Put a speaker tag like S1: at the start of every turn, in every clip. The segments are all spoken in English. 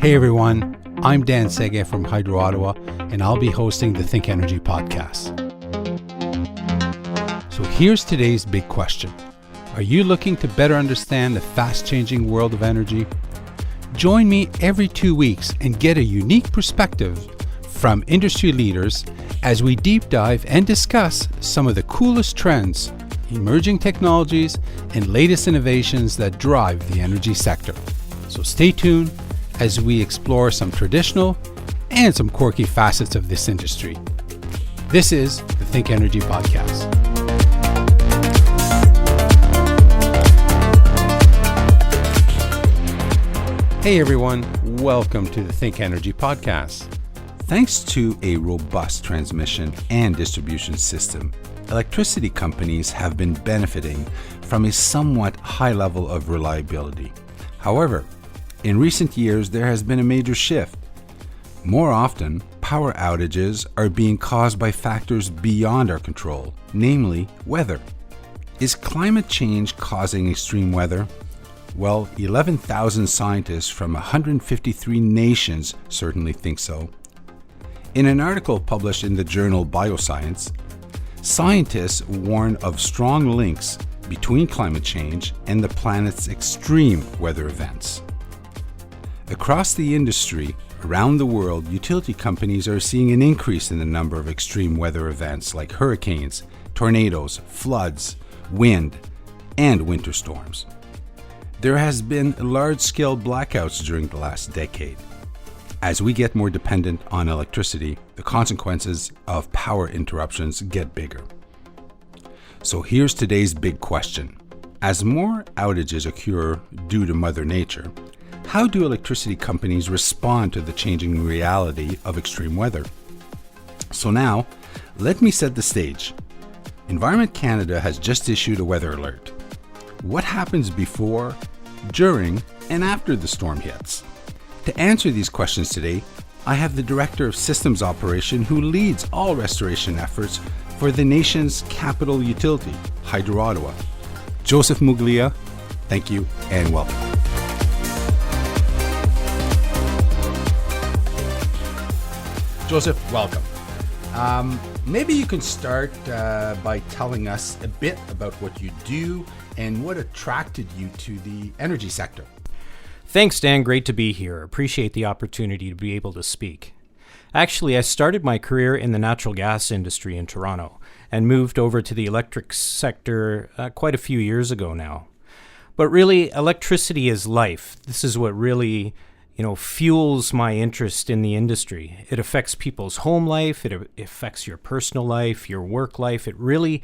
S1: Hey everyone, I'm Dan Sege from Hydro Ottawa, and I'll be hosting the ThinkEnergy podcast. So here's today's big question. Are you looking to better understand the fast-changing world of energy? Join me every 2 weeks and get a unique perspective from industry leaders as we deep dive and discuss some of the coolest trends, emerging technologies, and latest innovations that drive the energy sector. So stay tuned as we explore some traditional and some quirky facets of this industry. This is the ThinkEnergy podcast. Hey everyone, welcome to the ThinkEnergy podcast. Thanks to a robust transmission and distribution system, electricity companies have been benefiting from a somewhat high level of reliability. However, in recent years, there has been a major shift. More often, power outages are being caused by factors beyond our control, namely weather. Is climate change causing extreme weather? Well, 11,000 scientists from 153 nations certainly think so. In an article published in the journal Bioscience, scientists warn of strong links between climate change and the planet's extreme weather events. Across the industry, around the world, utility companies are seeing an increase in the number of extreme weather events like hurricanes, tornadoes, floods, wind, and winter storms. There has been large-scale blackouts during the last decade. As we get more dependent on electricity, the consequences of power interruptions get bigger. So here's today's big question. As more outages occur due to Mother Nature, how do electricity companies respond to the changing reality of extreme weather? So now, let me set the stage. Environment Canada has just issued a weather alert. What happens before, during, and after the storm hits? To answer these questions today, I have the Director of Systems Operation who leads all restoration efforts for the nation's capital utility, Hydro Ottawa. Joseph Muglia, thank you and welcome. Joseph, welcome. Maybe you can start by telling us a bit about what you do and what attracted you to the energy sector.
S2: Thanks, Dan. Great to be here. Appreciate the opportunity to be able to speak. Actually, I started my career in the natural gas industry in Toronto and moved over to the electric sector quite a few years ago now. But really, electricity is life. This is what really fuels my interest in the industry. It affects people's home life. It affects your personal life, your work life. It really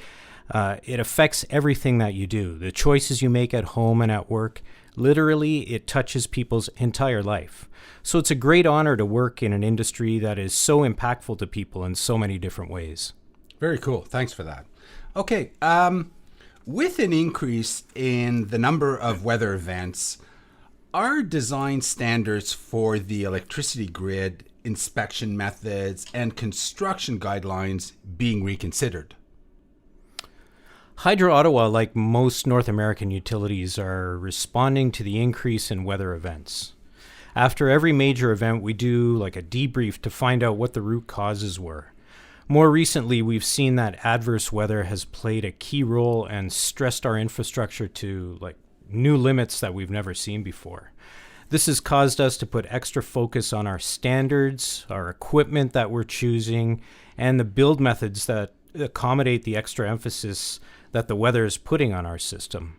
S2: it affects everything that you do. The choices you make at home and at work, literally, it touches people's entire life. So it's a great honor to work in an industry that is so impactful to people in so many different ways.
S1: Very cool. Thanks for that. Okay. With an increase in the number of weather events, are design standards for the electricity grid, inspection methods, and construction guidelines being reconsidered?
S2: Hydro Ottawa, like most North American utilities, are responding to the increase in weather events. After every major event, we do like a debrief to find out what the root causes were. More recently, we've seen that adverse weather has played a key role and stressed our infrastructure to new limits that we've never seen before. This has caused us to put extra focus on our standards, our equipment that we're choosing, and the build methods that accommodate the extra emphasis that the weather is putting on our system.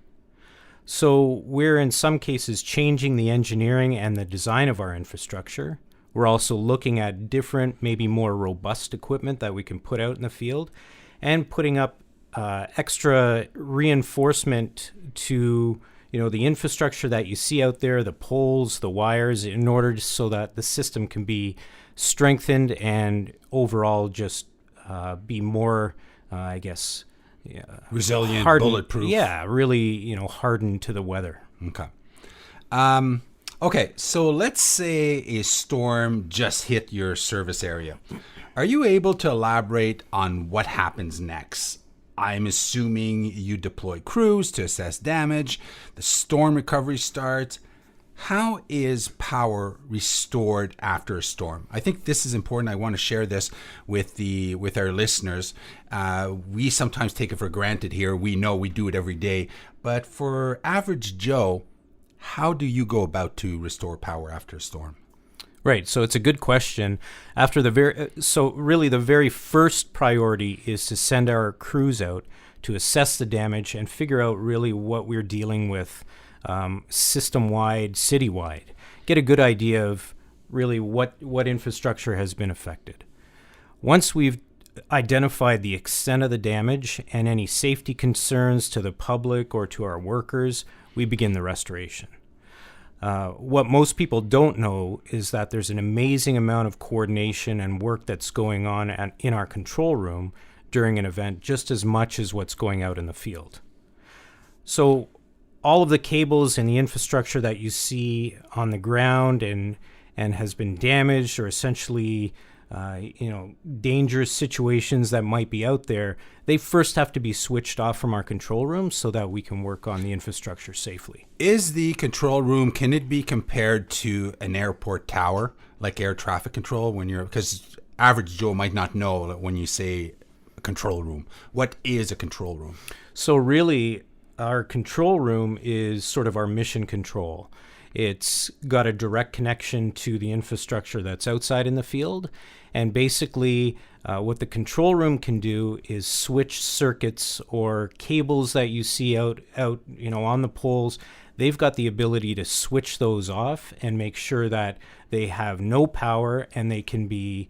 S2: So we're in some cases changing the engineering and the design of our infrastructure. We're also looking at different, maybe more robust equipment that we can put out in the field and putting up extra reinforcement to the infrastructure that you see out there, the poles, the wires, in order so that the system can be strengthened and overall just be more,
S1: resilient,
S2: hardened,
S1: bulletproof.
S2: Yeah, really, hardened to the weather.
S1: Okay. Okay, so let's say a storm just hit your service area. Are you able to elaborate on what happens next? I'm assuming you deploy crews to assess damage, the storm recovery starts. How is power restored after a storm? I think this is important. I want to share this with our listeners. We sometimes take it for granted here. We know we do it every day. But for average Joe, how do you go about to restore power after a storm?
S2: Right. So it's a good question. Really the very first priority is to send our crews out to assess the damage and figure out really what we're dealing with system-wide, city-wide. Get a good idea of really what infrastructure has been affected. Once we've identified the extent of the damage and any safety concerns to the public or to our workers, we begin the restoration. What most people don't know is that there's an amazing amount of coordination and work that's going on in our control room during an event, just as much as what's going out in the field. So all of the cables and the infrastructure that you see on the ground and has been damaged, or essentially dangerous situations that might be out there, they first have to be switched off from our control room so that we can work on the infrastructure safely.
S1: Is the control room, can it be compared to an airport tower, like air traffic control, because average Joe might not know that when you say a control room. What is a control room? So
S2: really, our control room is sort of our mission control. It's got a direct connection to the infrastructure that's outside in the field. And basically, what the control room can do is switch circuits or cables that you see out on the poles. They've got the ability to switch those off and make sure that they have no power and they can be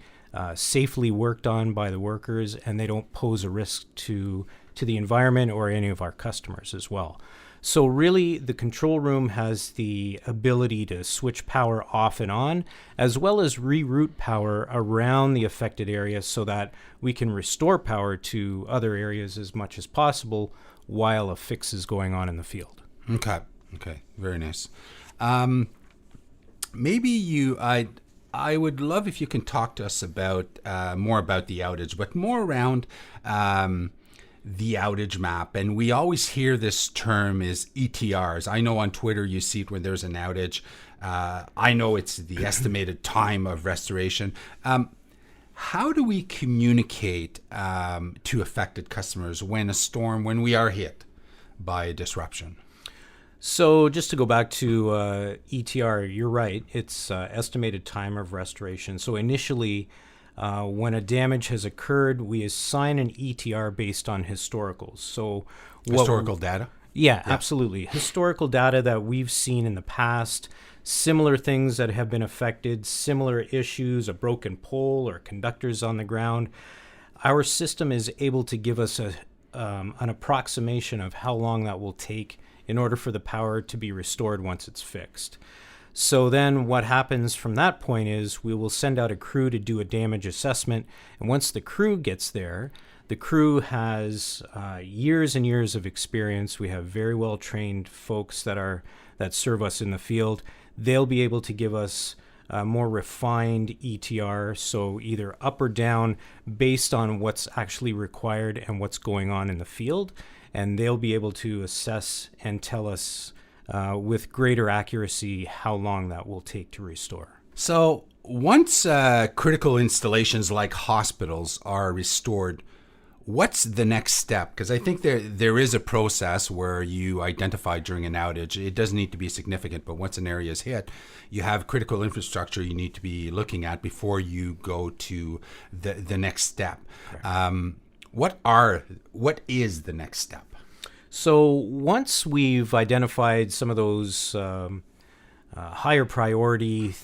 S2: safely worked on by the workers, and they don't pose a risk to the environment or any of our customers as well. So really, the control room has the ability to switch power off and on, as well as reroute power around the affected area so that we can restore power to other areas as much as possible while a fix is going on in the field.
S1: Okay, very nice. I would love if you can talk to us about more about the outage, but more around the outage map. And we always hear this term is ETRs. I know on Twitter you see it when there's an outage. I know it's the estimated time of restoration. How do we communicate to affected customers when we are hit by a disruption?
S2: So just to go back to ETR, you're right. It's estimated time of restoration. So initially, when a damage has occurred, we assign an ETR based on historicals. So
S1: historical data?
S2: Yeah, absolutely. Historical data that we've seen in the past, similar things that have been affected, similar issues, a broken pole or conductors on the ground. Our system is able to give us an approximation of how long that will take in order for the power to be restored once it's fixed. So then what happens from that point is we will send out a crew to do a damage assessment. And once the crew gets there, the crew has years and years of experience. We have very well-trained folks that serve us in the field. They'll be able to give us a more refined ETR, so either up or down based on what's actually required and what's going on in the field. And they'll be able to assess and tell us with greater accuracy how long that will take to restore.
S1: So once critical installations like hospitals are restored, what's the next step? Because I think there is a process where you identify during an outage. It doesn't need to be significant, but once an area is hit, you have critical infrastructure you need to be looking at before you go to the next step. What is the next step?
S2: So once we've identified some of those higher priority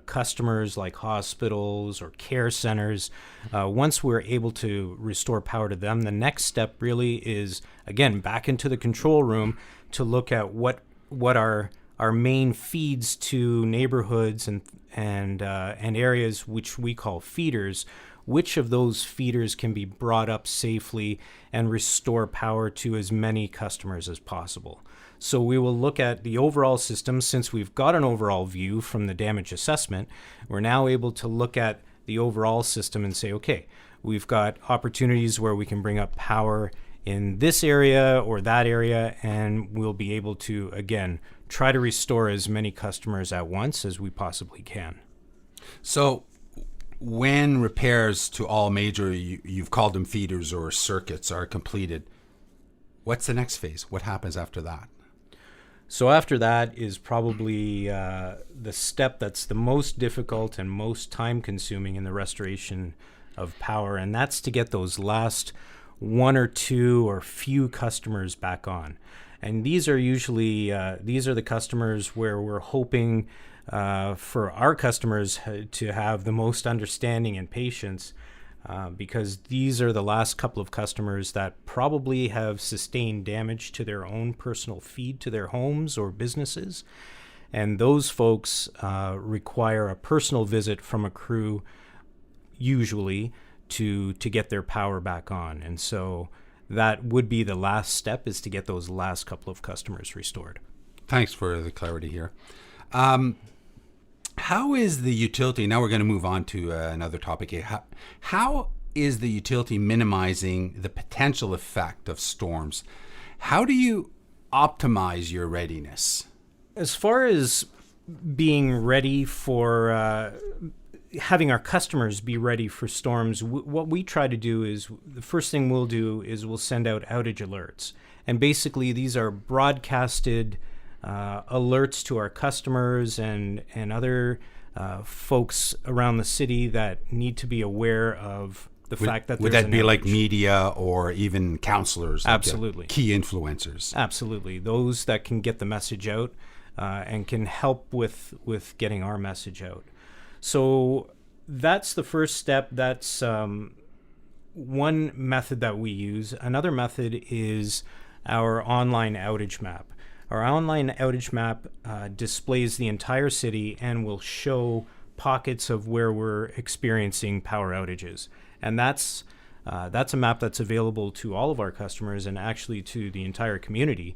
S2: customers like hospitals or care centers, once we're able to restore power to them, the next step really is, again, back into the control room to look at what are our main feeds to neighborhoods and areas which we call feeders. Which of those feeders can be brought up safely and restore power to as many customers as possible. So we will look at the overall system. Since we've got an overall view from the damage assessment, we're now able to look at the overall system and say, okay, we've got opportunities where we can bring up power in this area or that area, and we'll be able to, again, try to restore as many customers at once as we possibly can.
S1: So when repairs to all major, you've called them feeders or circuits, are completed, what's the next phase? What happens after that?
S2: So after that is probably the step that's the most difficult and most time-consuming in the restoration of power, and that's to get those last one or two or few customers back on. And these are usually these are the customers where we're hoping for our customers to have the most understanding and patience, because these are the last couple of customers that probably have sustained damage to their own personal feed to their homes or businesses. And those folks require a personal visit from a crew, usually, to get their power back on. And so that would be the last step, is to get those last couple of customers restored.
S1: Thanks for the clarity here. How is the utility, now we're going to move on to another topic here. How is the utility minimizing the potential effect of storms? How do you optimize your readiness?
S2: As far as being ready for having our customers be ready for storms, what we try to do is, the first thing we'll do is we'll send out outage alerts. And basically these are broadcasted alerts to our customers and other folks around the city that need to be aware of the fact that
S1: would
S2: there's
S1: that be
S2: an
S1: like
S2: outage.
S1: Media or even counselors?
S2: Absolutely.
S1: Like key influencers.
S2: Absolutely. Those that can get the message out and can help with getting our message out. So that's the first step. That's one method that we use. Another method is our online outage map. Our online outage map displays the entire city and will show pockets of where we're experiencing power outages. And that's a map that's available to all of our customers and actually to the entire community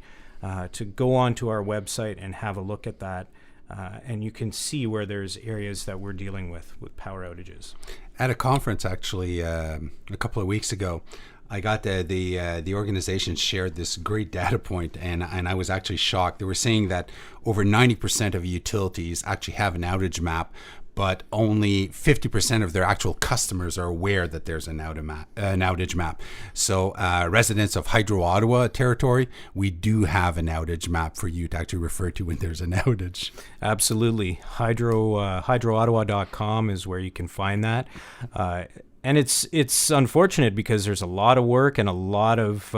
S2: to go onto our website and have a look at that. And you can see where there's areas that we're dealing with power outages.
S1: At a conference, actually, a couple of weeks ago, I got the organization shared this great data point, and I was actually shocked. They were saying that over 90% of utilities actually have an outage map, but only 50% of their actual customers are aware that there's an outage map. So residents of Hydro Ottawa territory, we do have an outage map for you to actually refer to when there's an outage.
S2: Absolutely. HydroOttawa.com is where you can find that. And it's unfortunate because there's a lot of work and a lot of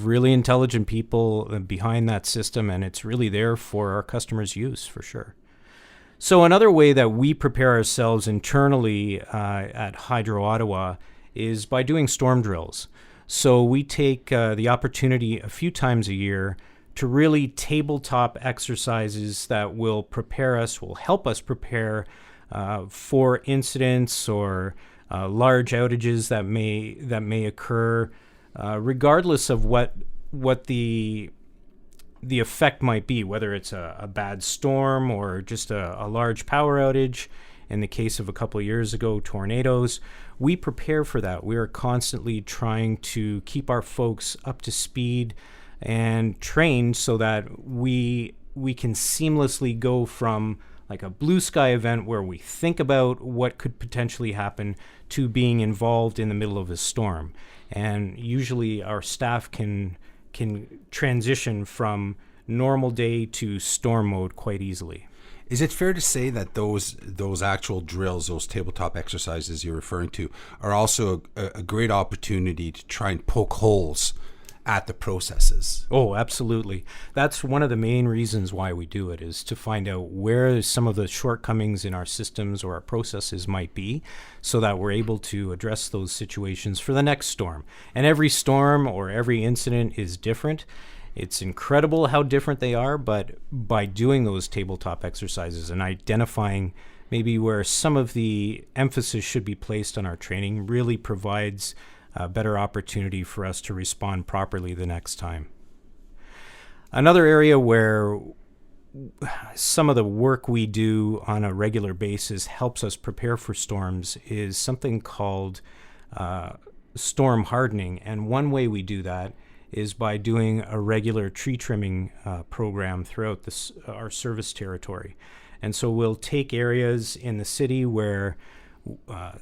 S2: really intelligent people behind that system, and it's really there for our customers' use for sure. So another way that we prepare ourselves internally at Hydro Ottawa is by doing storm drills. So we take the opportunity a few times a year to really tabletop exercises that will help us prepare for incidents or large outages that may occur, regardless of what the effect might be, whether it's a bad storm or just a large power outage. In the case of a couple of years ago, tornadoes, we prepare for that. We are constantly trying to keep our folks up to speed and trained so that we can seamlessly go from like a blue sky event where we think about what could potentially happen to being involved in the middle of a storm. And usually our staff can transition from normal day to storm mode quite easily.
S1: Is it fair to say that those actual drills, those tabletop exercises you're referring to, are also a great opportunity to try and poke holes at the processes?
S2: Oh, absolutely. That's one of the main reasons why we do it, is to find out where some of the shortcomings in our systems or our processes might be, so that we're able to address those situations for the next storm. And every storm or every incident is different. It's incredible how different they are, but by doing those tabletop exercises and identifying maybe where some of the emphasis should be placed on our training really provides a better opportunity for us to respond properly the next time. Another area where some of the work we do on a regular basis helps us prepare for storms is something called storm hardening. And one way we do that is by doing a regular tree trimming program throughout our service territory. And so we'll take areas in the city where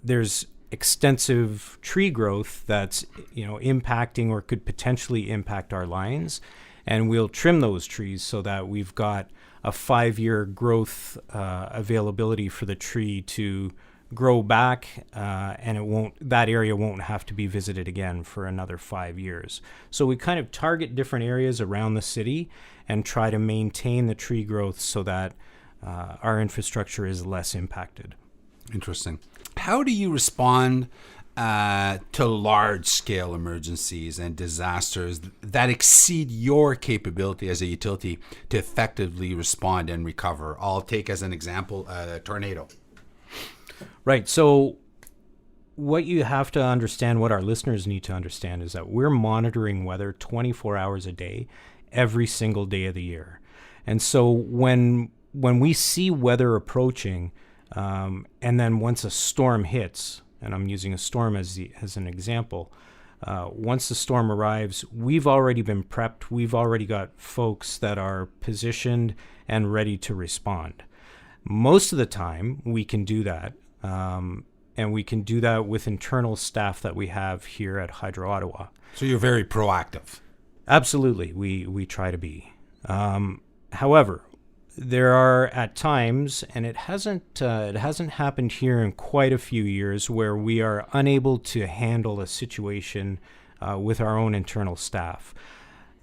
S2: there's extensive tree growth that's impacting or could potentially impact our lines, and we'll trim those trees so that we've got a 5-year growth availability for the tree to grow back, and that area won't have to be visited again for another 5 years. So we kind of target different areas around the city and try to maintain the tree growth so that our infrastructure is less impacted.
S1: Interesting. How do you respond to large-scale emergencies and disasters that exceed your capability as a utility to effectively respond and recover? I'll take as an example a tornado.
S2: Right. So what you have to understand, what our listeners need to understand, is that we're monitoring weather 24 hours a day, every single day of the year. And so when we see weather approaching, and then once a storm hits, and I'm using a storm as an example, once the storm arrives, we've already been prepped. We've already got folks that are positioned and ready to respond. Most of the time, we can do that, and we can do that with internal staff that we have here at Hydro Ottawa.
S1: So you're very proactive.
S2: Absolutely, we try to be. However, there are at times, and it hasn't happened here in quite a few years, where we are unable to handle a situation with our own internal staff.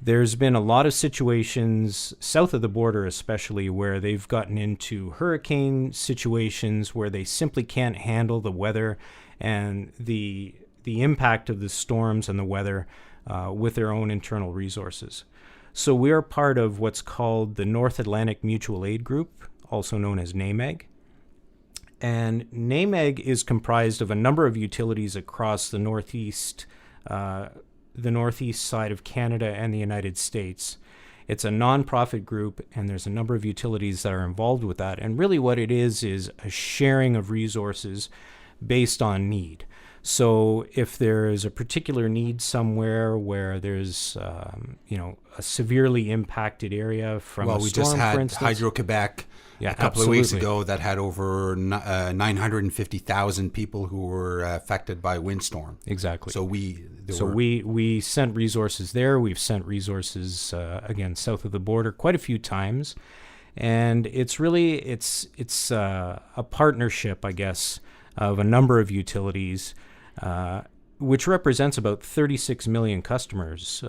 S2: There's been a lot of situations south of the border, especially, where they've gotten into hurricane situations where they simply can't handle the weather and the impact of the storms and the weather with their own internal resources. So we are part of what's called the North Atlantic Mutual Aid Group, also known as NAMEG. And NAMEG is comprised of a number of utilities across the northeast side of Canada and the United States. It's a nonprofit group, and there's a number of utilities that are involved with that. And really what it is a sharing of resources based on need. So if there is a particular need somewhere where there's, a severely impacted area from a storm,
S1: we just had
S2: for instance.
S1: Hydro Quebec a couple of weeks ago that had over 950,000 people who were affected by windstorm.
S2: Exactly.
S1: So
S2: we sent resources there. We've sent resources again south of the border quite a few times, and it's a partnership, I guess, of a number of utilities, which represents about 36 million customers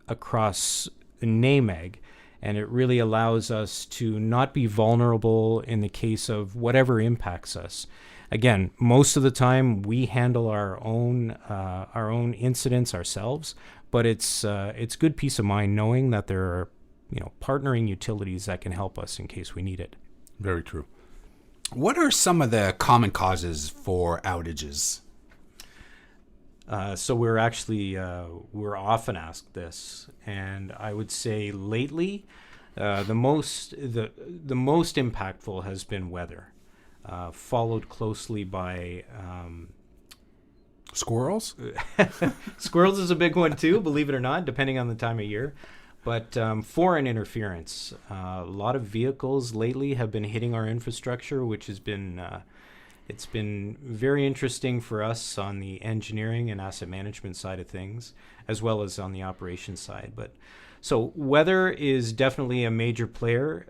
S2: across NAMEG, and it really allows us to not be vulnerable in the case of whatever impacts us. Again, most of the time we handle our own incidents ourselves, but it's good peace of mind knowing that there are partnering utilities that can help us in case we need it.
S1: Very true. What are some of the common causes for outages?
S2: So we're often asked this, and I would say lately, the most impactful has been weather, followed closely by
S1: squirrels.
S2: Squirrels is a big one too, believe it or not, depending on the time of year. But foreign interference, a lot of vehicles lately have been hitting our infrastructure, which has been it's been very interesting for us on the engineering and asset management side of things, as well as on the operations side. But so weather is definitely a major player.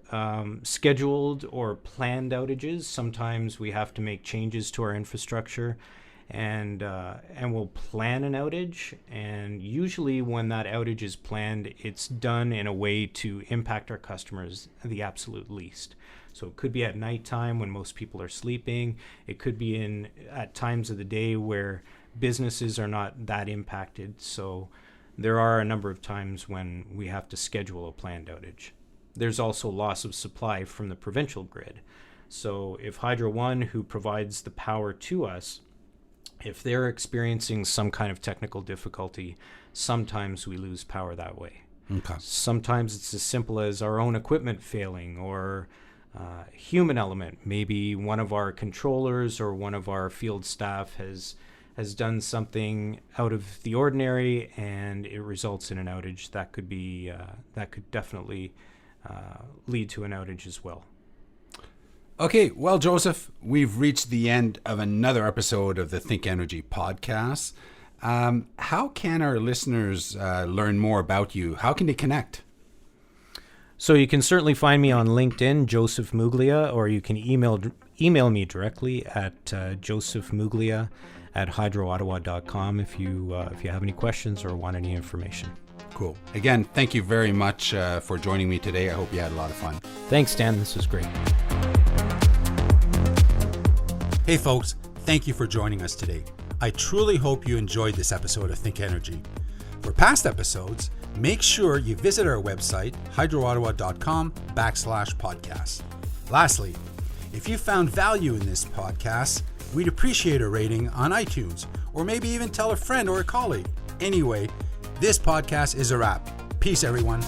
S2: Scheduled or planned outages, sometimes we have to make changes to our infrastructure, and we'll plan an outage. And usually when that outage is planned, it's done in a way to impact our customers the absolute least. So it could be at nighttime when most people are sleeping. It could be at times of the day where businesses are not that impacted. So there are a number of times when we have to schedule a planned outage. There's also loss of supply from the provincial grid. So if Hydro One, who provides the power to us, if they're experiencing some kind of technical difficulty, sometimes we lose power that way.
S1: Okay.
S2: Sometimes it's as simple as our own equipment failing, or human element. Maybe one of our controllers or one of our field staff has has done something out of the ordinary and it results in an outage, that could be that could definitely lead to an outage as well.
S1: Okay, well, Joseph, we've reached the end of another episode of the ThinkEnergy podcast. How can our listeners learn more about you? How can they connect?
S2: So you can certainly find me on LinkedIn, Joseph Muglia, or you can email me directly at josephmuglia@hydroottawa.com if you have any questions or want any information.
S1: Cool. Again, thank you very much for joining me today. I hope you had a lot of fun.
S2: Thanks, Dan. This was great.
S1: Hey, folks. Thank you for joining us today. I truly hope you enjoyed this episode of ThinkEnergy. For past episodes, make sure you visit our website, hydroottawa.com/podcast. Lastly, if you found value in this podcast, we'd appreciate a rating on iTunes, or maybe even tell a friend or a colleague. Anyway, this podcast is a wrap. Peace, everyone.